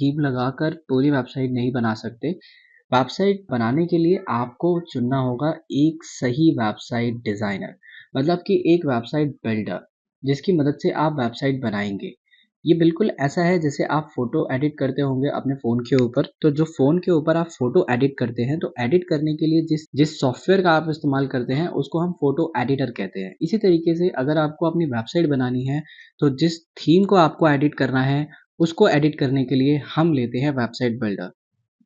Theme लगाकर पूरी website नहीं बना सकते। वेबसाइट बनाने के लिए आपको चुनना होगा एक सही वेबसाइट डिज़ाइनर, मतलब कि एक वेबसाइट बिल्डर, जिसकी मदद से आप वेबसाइट बनाएँगे। ये बिल्कुल ऐसा है जैसे आप फ़ोटो एडिट करते होंगे अपने फ़ोन के ऊपर, तो जो फ़ोन के ऊपर आप फ़ोटो एडिट करते हैं, तो एडिट करने के लिए जिस जिस सॉफ्टवेयर का आप इस्तेमाल करते हैं, उसको हम फ़ोटो एडिटर कहते हैं। इसी तरीके से अगर आपको अपनी वेबसाइट बनानी है, तो जिस थीम को आपको एडिट करना है, उसको एडिट करने के लिए हम लेते हैं वेबसाइट बिल्डर।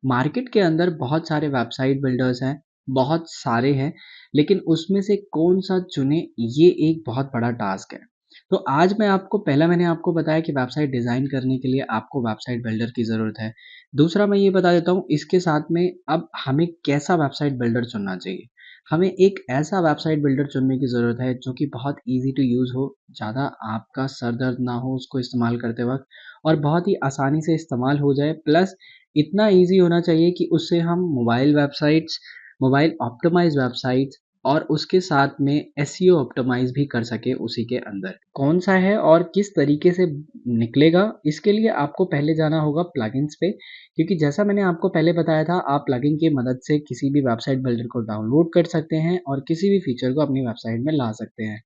मार्केट के अंदर बहुत सारे वेबसाइट बिल्डर्स हैं, बहुत सारे हैं, लेकिन उसमें से कौन-सा चुनें, ये एक बहुत बड़ा टास्क है। तो आज मैंने आपको बताया कि वेबसाइट डिज़ाइन करने के लिए आपको वेबसाइट बिल्डर की ज़रूरत है। दूसरा मैं ये बता देता हूँ इसके साथ में अब हमें कैसा वेबसाइट बिल्डर चुनना चाहिए। हमें एक ऐसा वेबसाइट बिल्डर चुनने की ज़रूरत है जो कि बहुत ईज़ी टू यूज़ हो, ज़्यादा आपका सर दर्द ना हो उसको इस्तेमाल करते वक़्त और बहुत ही आसानी से इस्तेमाल हो जाए प्लस इतना ईज़ी होना चाहिए कि उससे हम मोबाइल ऑप्टिमाइज़ वेबसाइट्स और उसके साथ में एसईओ ऑप्टिमाइज़ भी कर सकें उसी के अंदर। कौन-सा है और किस तरीके से निकलेगा, इसके लिए आपको पहले जाना होगा प्लगइन्स पे क्योंकि जैसा मैंने आपको पहले बताया था, आप प्लगइन की मदद से किसी भी वेबसाइट बिल्डर को डाउनलोड कर सकते हैं और किसी भी फीचर को अपनी वेबसाइट में ला सकते हैं।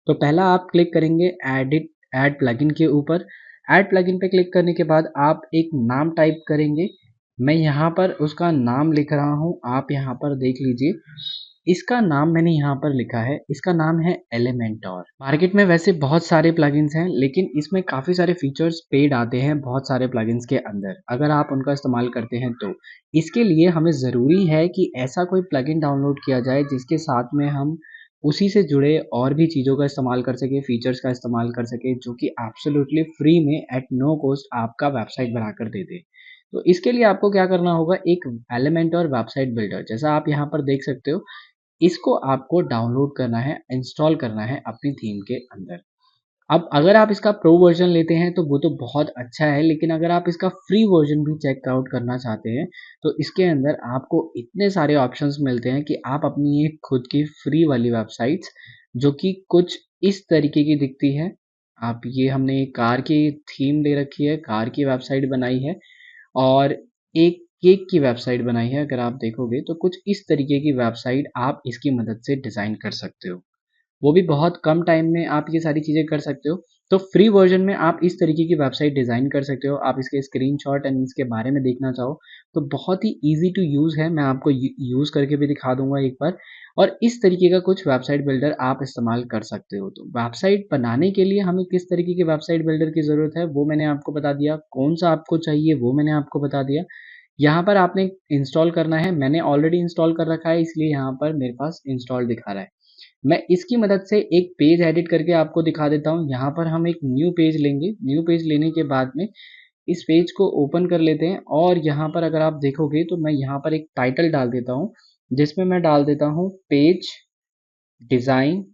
तो पहला आप क्लिक करेंगे ऐड प्लगइन के ऊपर। ऐड प्लगइन पे क्लिक करने के बाद आप एक नाम टाइप करेंगे। मैं यहाँ पर उसका नाम लिख रहा हूँ, आप यहाँ पर देख लीजिए। इसका नाम मैंने यहाँ पर लिखा है, इसका नाम है एलिमेंटोर। मार्केट में वैसे बहुत सारे प्लगइन्स हैं, लेकिन इसमें काफ़ी सारे फीचर्स पेड आते हैं बहुत सारे प्लगइन्स के अंदर, अगर आप उनका इस्तेमाल करते हैं तो। इसके लिए हमें ज़रूरी है कि ऐसा कोई प्लगइन डाउनलोड किया जाए जिसके साथ में हम उसी से जुड़े और भी चीज़ों का इस्तेमाल कर सकें, फीचर्स का इस्तेमाल कर सकें, जो कि एब्सोल्यूटली फ्री में एट नो कॉस्ट आपका वेबसाइट बनाकर दे दे। तो इसके लिए आपको क्या करना होगा, एक एलिमेंटोर वेबसाइट बिल्डर जैसा आप यहाँ पर देख सकते हो, इसको आपको डाउनलोड करना है, इंस्टॉल करना है अपनी थीम के अंदर। अब अगर आप इसका प्रो वर्ज़न लेते हैं तो वो तो बहुत अच्छा है, लेकिन अगर आप इसका फ्री वर्ज़न भी चेक आउट करना चाहते हैं, तो इसके अंदर आपको इतने सारे ऑप्शंस मिलते हैं कि आप अपनी एक खुद की फ्री वाली वेबसाइट्स जो कि कुछ इस तरीके की दिखती है। आप ये हमने एक कार की थीम दे रखी है, कार की वेबसाइट बनाई है और एक केक की वेबसाइट बनाई है। अगर आप देखोगे तो कुछ इस तरीके की वेबसाइट आप इसकी मदद से डिज़ाइन कर सकते हो। वो भी बहुत कम टाइम में आप ये सारी चीज़ें कर सकते हो। तो फ्री वर्ज़न में आप इस तरीके की वेबसाइट डिज़ाइन कर सकते हो। आप इसके स्क्रीनशॉट एंड इसके बारे में देखना चाहो, तो बहुत ही ईज़ी टू यूज़ है। मैं आपको यूज़ करके भी दिखा दूँगा एक बार और इस तरीके का कुछ वेबसाइट बिल्डर आप इस्तेमाल कर सकते हो। तो वेबसाइट बनाने के लिए हमें किस तरीके की वेबसाइट बिल्डर की ज़रूरत है, वो मैंने आपको बता दिया। कौन-सा आपको चाहिए, वो मैंने आपको बता दिया। यहाँ पर आपने इंस्टॉल करना है। मैंने ऑलरेडी इंस्टॉल कर रखा है, इसलिए यहाँ पर मेरे पास इंस्टॉल दिखा रहा है। मैं इसकी मदद से एक पेज एडिट करके आपको दिखा देता हूँ। यहाँ पर हम एक न्यू पेज लेंगे। न्यू पेज लेने के बाद में इस पेज को ओपन कर लेते हैं और यहाँ पर अगर आप देखोगे तो मैं यहाँ पर एक टाइटल डाल देता हूँ, जिसमें मैं डाल देता हूँ पेज डिज़ाइन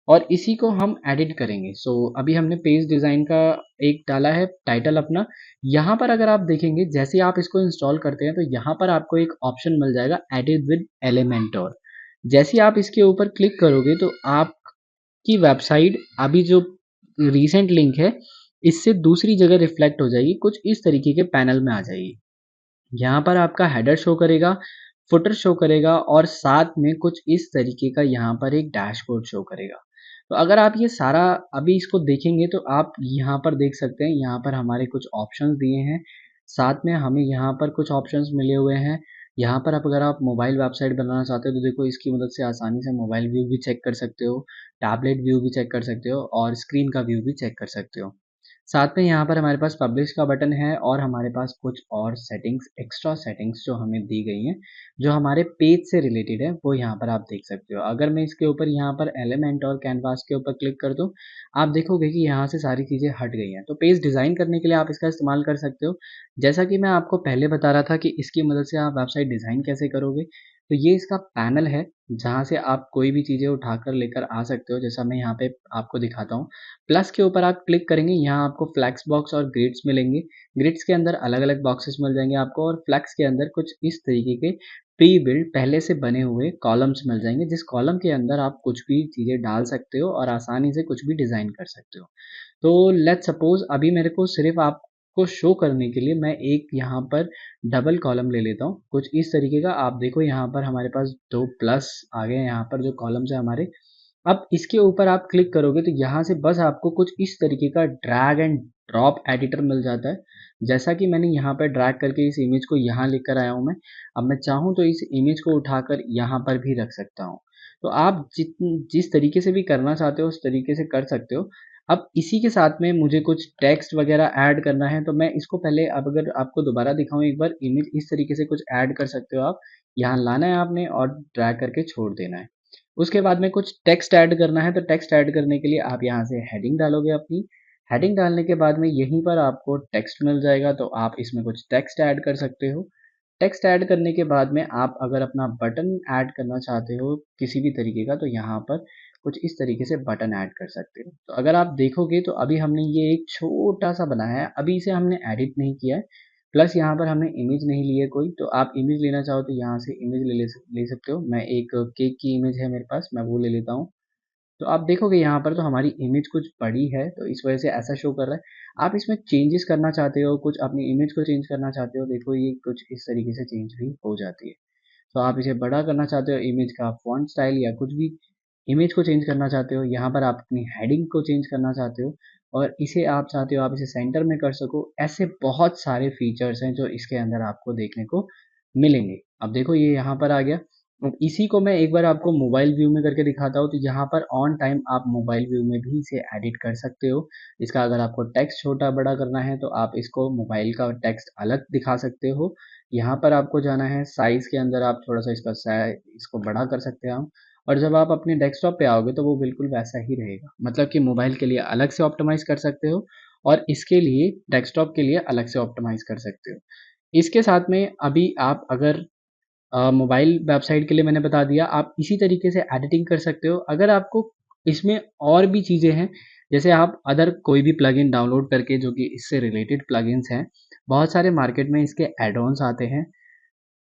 और इसी को हम एडिट करेंगे। सो अभी हमने पेज डिज़ाइन का एक डाला है टाइटल अपना। यहाँ पर अगर आप देखेंगे जैसे ही आप इसको इंस्टॉल करते हैं तो यहाँ पर आपको एक ऑप्शन मिल जाएगा एडिट विद एलिमेंटोर। जैसे ही आप इसके ऊपर क्लिक करोगे तो आपकी वेबसाइट अभी जो रीसेंट लिंक है इससे दूसरी जगह रिफ्लेक्ट हो जाएगी, कुछ इस तरीके के पैनल में आ जाएगी। यहाँ पर आपका हेडर शो करेगा, फुटर शो करेगा और साथ में कुछ इस तरीके का यहाँ पर एक डैशबोर्ड शो करेगा। तो अगर आप ये सारा अभी इसको देखेंगे तो आप यहाँ पर देख सकते हैं, यहाँ पर हमारे कुछ ऑप्शंस दिए हैं। साथ में हमें यहाँ पर कुछ ऑप्शंस मिले हुए हैं। यहाँ पर आप अगर आप मोबाइल वेबसाइट बनाना चाहते हो तो देखो इसकी मदद से आसानी से मोबाइल व्यू भी चेक कर सकते हो, टैबलेट व्यू भी चेक कर सकते हो और स्क्रीन का व्यू भी चेक कर सकते हो। साथ में यहाँ पर हमारे पास पब्लिश का बटन है और हमारे पास कुछ और सेटिंग्स, एक्स्ट्रा सेटिंग्स जो हमें दी गई हैं, जो हमारे पेज से रिलेटेड है, वो यहाँ पर आप देख सकते हो। अगर मैं इसके ऊपर यहाँ पर एलिमेंट और कैनवास के ऊपर क्लिक कर दूँ, आप देखोगे कि यहाँ से सारी चीज़ें हट गई हैं। तो पेज डिज़ाइन करने के लिए आप इसका इस्तेमाल कर सकते हो। जैसा कि मैं आपको पहले बता रहा था कि इसकी मदद से आप वेबसाइट डिज़ाइन कैसे करोगे, तो ये इसका पैनल है, जहाँ से आप कोई भी चीज़ें उठाकर लेकर आ सकते हो, जैसा मैं यहाँ पे आपको दिखाता हूँ। प्लस के ऊपर आप क्लिक करेंगे, यहाँ आपको फ्लेक्स बॉक्स और ग्रिड्स मिलेंगे। ग्रिड्स के अंदर अलग-अलग बॉक्सेस मिल जाएँगे आपको और फ्लेक्स के अंदर कुछ इस तरीके के प्री बिल्ट पहले से बने हुए कॉलम्स मिल जाएँगे, जिस कॉलम के अंदर आप कुछ भी चीज़ें डाल सकते हो और आसानी से कुछ भी डिज़ाइन कर सकते हो। तो लेट्स सपोज़ अभी मेरे को सिर्फ़ आप को शो करने के लिए मैं एक यहाँ पर डबल कॉलम ले लेता हूँ, कुछ इस तरीके का। आप देखो यहाँ पर हमारे पास 2 प्लस आ गए, यहाँ पर जो कॉलम्स है हमारे। अब इसके ऊपर आप क्लिक करोगे तो यहाँ से बस आपको कुछ इस तरीके का ड्रैग एंड ड्रॉप एडिटर मिल जाता है। जैसा कि मैंने यहाँ पर ड्रैग करके इस इमेज को यहाँ लेकर आया हूँ मैं। अब मैं चाहूँ तो इस इमेज को उठाकर यहाँ पर भी रख सकता हूँ। तो आप जिस तरीके से भी करना चाहते हो उस तरीके से कर सकते हो। अब इसी के साथ में मुझे कुछ टेक्स्ट वगैरह ऐड करना है, तो मैं इसको पहले, अब अगर आपको दोबारा दिखाऊं एक बार, इमेज इस तरीके से कुछ ऐड कर सकते हो आप। यहाँ लाना है आपने और ड्रैग करके छोड़ देना है। उसके बाद में कुछ टेक्स्ट ऐड करना है, तो टेक्स्ट ऐड करने के लिए आप यहाँ से हेडिंग डालोगे अपनी। हेडिंग डालने के बाद में यहीं पर आपको टेक्स्ट मिल जाएगा, तो आप इसमें कुछ टेक्स्ट ऐड कर सकते हो। टेक्स्ट ऐड करने के बाद में आप अगर अपना बटन ऐड करना चाहते हो किसी भी तरीके का, तो यहाँ पर कुछ इस तरीके से बटन ऐड कर सकते हो। तो अगर आप देखोगे तो अभी हमने ये एक छोटा सा बनाया है, अभी इसे हमने एडिट नहीं किया है, प्लस यहाँ पर हमने इमेज नहीं ली है कोई। तो आप इमेज लेना चाहो तो यहाँ से इमेज ले सकते हो। मैं एक केक की इमेज है मेरे पास, मैं वो ले लेता हूँ। तो आप देखोगे यहाँ पर तो हमारी इमेज कुछ बड़ी है, तो इस वजह से ऐसा शो कर रहा है। आप इसमें चेंजेस करना चाहते हो, कुछ अपनी इमेज को चेंज करना चाहते हो, देखो ये कुछ इस तरीके से चेंज भी हो जाती है। तो आप इसे बड़ा करना चाहते हो, इमेज का फॉन्ट स्टाइल या कुछ भी इमेज को चेंज करना चाहते हो, यहाँ पर आप अपनी हेडिंग को चेंज करना चाहते हो और इसे आप चाहते हो आप इसे सेंटर में कर सको। ऐसे बहुत सारे फीचर्स हैं जो इसके अंदर आपको देखने को मिलेंगे। अब देखो ये यहाँ पर आ गया। अब इसी को मैं एक बार आपको मोबाइल व्यू में करके दिखाता हूँ। तो यहाँ पर ऑन टाइम आप मोबाइल व्यू में भी इसे एडिट कर सकते हो। इसका अगर आपको टेक्स्ट छोटा बड़ा करना है तो आप इसको मोबाइल का टेक्स्ट अलग दिखा सकते हो। यहाँ पर आपको जाना है साइज के अंदर, आप थोड़ा सा इसको बड़ा कर सकते हो। और जब आप अपने डेस्कटॉप पे आओगे तो वो बिल्कुल वैसा ही रहेगा, मतलब कि मोबाइल के लिए अलग से ऑप्टिमाइज कर सकते हो और इसके लिए डेस्कटॉप के लिए अलग से ऑप्टिमाइज कर सकते हो। इसके साथ में अभी आप अगर मोबाइल वेबसाइट के लिए मैंने बता दिया, आप इसी तरीके से एडिटिंग कर सकते हो। अगर आपको इसमें और भी चीज़ें हैं, जैसे आप अदर कोई भी प्लगइन डाउनलोड करके, जो कि इससे रिलेटेड प्लगइन्स हैं, बहुत सारे मार्केट में इसके एड ऑन्स आते हैं,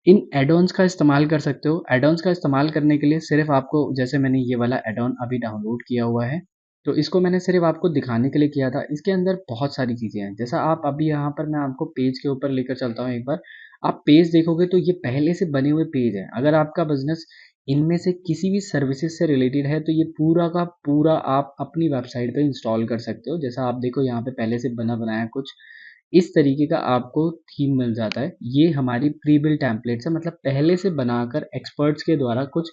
इन एड-ऑन्स का इस्तेमाल कर सकते हो। एड-ऑन्स का इस्तेमाल करने के लिए सिर्फ़ आपको, जैसे मैंने ये वाला एड-ऑन अभी डाउनलोड किया हुआ है, तो इसको मैंने सिर्फ़ आपको दिखाने के लिए किया था। इसके अंदर बहुत सारी चीज़ें हैं। जैसा आप अभी यहाँ पर, मैं आपको पेज के ऊपर लेकर चलता हूँ एक बार। आप पेज देखोगे तो ये पहले से बने हुए पेज हैं। अगर आपका बिज़नेस इनमें से किसी भी सर्विसेज़ से रिलेटेड है, तो ये पूरा का पूरा आप अपनी वेबसाइट पे इंस्टॉल कर सकते हो। जैसा आप देखो यहाँ पे पहले से बना बनाया कुछ इस तरीके का आपको थीम मिल जाता है। ये हमारी प्री बिल्ट टेम्पलेट्स है, मतलब पहले से बनाकर एक्सपर्ट्स के द्वारा कुछ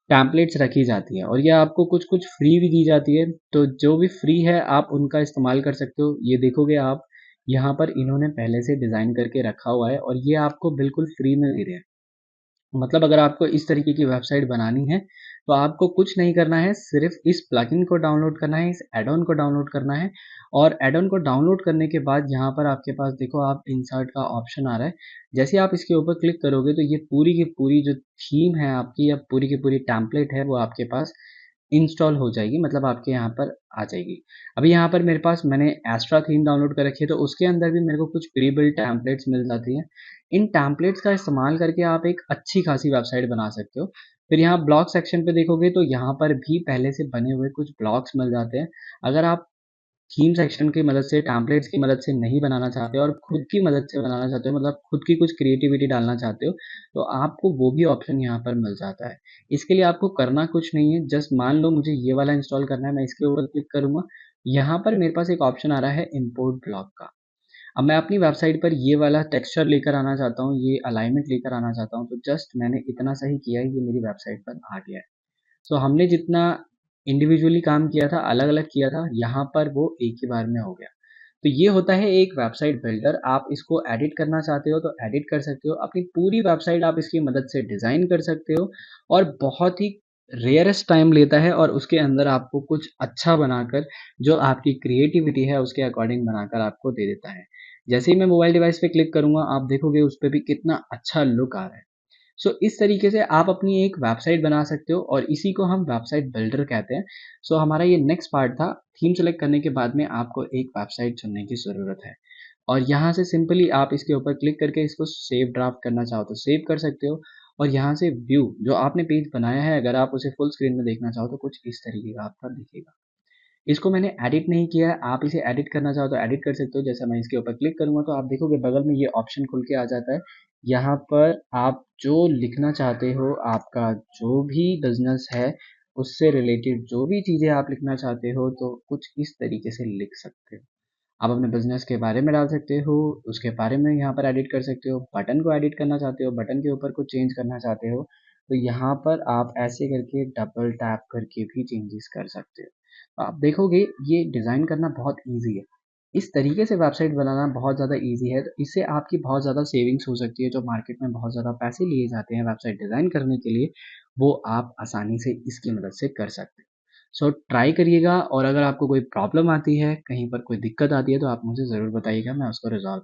टेम्पलेट्स रखी जाती है और ये आपको कुछ-कुछ फ्री भी दी जाती है। तो जो भी फ्री है आप उनका इस्तेमाल कर सकते हो। ये देखोगे आप, यहाँ पर इन्होंने पहले से डिज़ाइन करके रखा हुआ है और ये आपको बिल्कुल फ्री में दे रहे हैं। मतलब अगर आपको इस तरीके की वेबसाइट बनानी है, तो आपको कुछ नहीं करना है, सिर्फ़ इस प्लगइन को डाउनलोड करना है, इस ऐड ऑन को डाउनलोड करना है और ऐड ऑन को डाउनलोड करने के बाद यहाँ पर आपके पास देखो, आप इंसर्ट का ऑप्शन आ रहा है। जैसे ही आप इसके ऊपर क्लिक करोगे तो ये पूरी की पूरी जो थीम है आपकी, या पूरी की पूरी टेम्पलेट है, वो आपके पास इंस्टॉल हो जाएगी, मतलब आपके यहाँ पर आ जाएगी। अभी यहाँ पर मेरे पास, मैंने एस्ट्रा थीम डाउनलोड कर रखी है, तो उसके अंदर भी मेरे को कुछ प्री बिल्ट टेम्पलेट्स मिल जाती हैं। इन टेम्पलेट्स का इस्तेमाल करके आप एक अच्छी खासी वेबसाइट बना सकते हो। फिर यहाँ ब्लॉग सेक्शन पे देखोगे तो यहाँ पर भी पहले से बने हुए कुछ ब्लॉग्स मिल जाते हैं। अगर आप थीम सेक्शन की मदद से, टेम्पलेट्स की मदद से नहीं बनाना चाहते हो और खुद की मदद से बनाना चाहते हो, मतलब खुद की कुछ क्रिएटिविटी डालना चाहते हो, तो आपको वो भी ऑप्शन यहाँ पर मिल जाता है। इसके लिए आपको करना कुछ नहीं है, जस्ट मान लो मुझे ये वाला इंस्टॉल करना है, मैं इसके ऊपर क्लिक करूँगा। यहाँ पर मेरे पास एक ऑप्शन आ रहा है इम्पोर्ट ब्लॉग का। अब मैं अपनी वेबसाइट पर ये वाला टेक्सचर लेकर आना चाहता हूँ, ये अलाइनमेंट लेकर आना चाहता हूँ, तो जस्ट मैंने इतना सा ही किया है, ये मेरी वेबसाइट पर आ गया है। सो हमने जितना इंडिविजुअली काम किया था, अलग-अलग किया था, यहाँ पर वो एक ही बार में हो गया। तो ये होता है एक वेबसाइट बिल्डर। आप इसको एडिट करना चाहते हो तो एडिट कर सकते हो। अपनी पूरी वेबसाइट आप इसकी मदद से डिज़ाइन कर सकते हो और बहुत ही रेयरेस्ट टाइम लेता है और उसके अंदर आपको कुछ अच्छा बनाकर, जो आपकी क्रिएटिविटी है उसके अकॉर्डिंग बनाकर आपको दे देता है। जैसे ही मैं मोबाइल डिवाइस पे क्लिक करूँगा, आप देखोगे उस पे भी कितना अच्छा लुक आ रहा है। सो इस तरीके से आप अपनी एक वेबसाइट बना सकते हो और इसी को हम वेबसाइट बिल्डर कहते हैं। सो हमारा ये नेक्स्ट पार्ट था। थीम सेलेक्ट करने के बाद में आपको एक वेबसाइट चुनने की ज़रूरत है और यहाँ से सिंपली आप इसके ऊपर क्लिक करके इसको सेव ड्राफ्ट करना चाहो तो सेव कर सकते हो और यहाँ से व्यू, जो आपने पेज बनाया है, अगर आप उसे फुल स्क्रीन में देखना चाहो तो कुछ इस तरीके का आपका दिखेगा। इसको मैंने एडिट नहीं किया है, आप इसे एडिट करना चाहो तो एडिट कर सकते हो। जैसे मैं इसके ऊपर क्लिक करूँगा तो आप देखोगे बगल में ये ऑप्शन खुल के आ जाता है। यहाँ पर आप जो लिखना चाहते हो, आपका जो भी बिज़नेस है, उससे रिलेटेड जो भी चीज़ें आप लिखना चाहते हो, तो कुछ इस तरीके से लिख सकते हो। आप अपने बिज़नेस के बारे में डाल सकते हो, उसके बारे में यहाँ पर एडिट कर सकते हो। बटन को एडिट करना चाहते हो, बटन के ऊपर कुछ चेंज करना चाहते हो, तो यहाँ पर आप ऐसे करके डबल टैप करके भी चेंजेस कर सकते हो। तो आप देखोगे ये डिज़ाइन करना बहुत ईज़ी है। इस तरीके से वेबसाइट बनाना बहुत ज़्यादा ईज़ी है, तो इससे आपकी बहुत ज़्यादा सेविंग्स हो सकती है। जो मार्केट में बहुत ज़्यादा पैसे लिए जाते हैं वेबसाइट डिज़ाइन करने के लिए, वो आप आसानी से इसकी मदद से कर सकते हैं। सो ट्राई करिएगा, और अगर आपको कोई प्रॉब्लम आती है, कहीं पर कोई दिक्कत आती है, तो आप मुझे ज़रूर बताइएगा, मैं उसको रिज़ॉल्व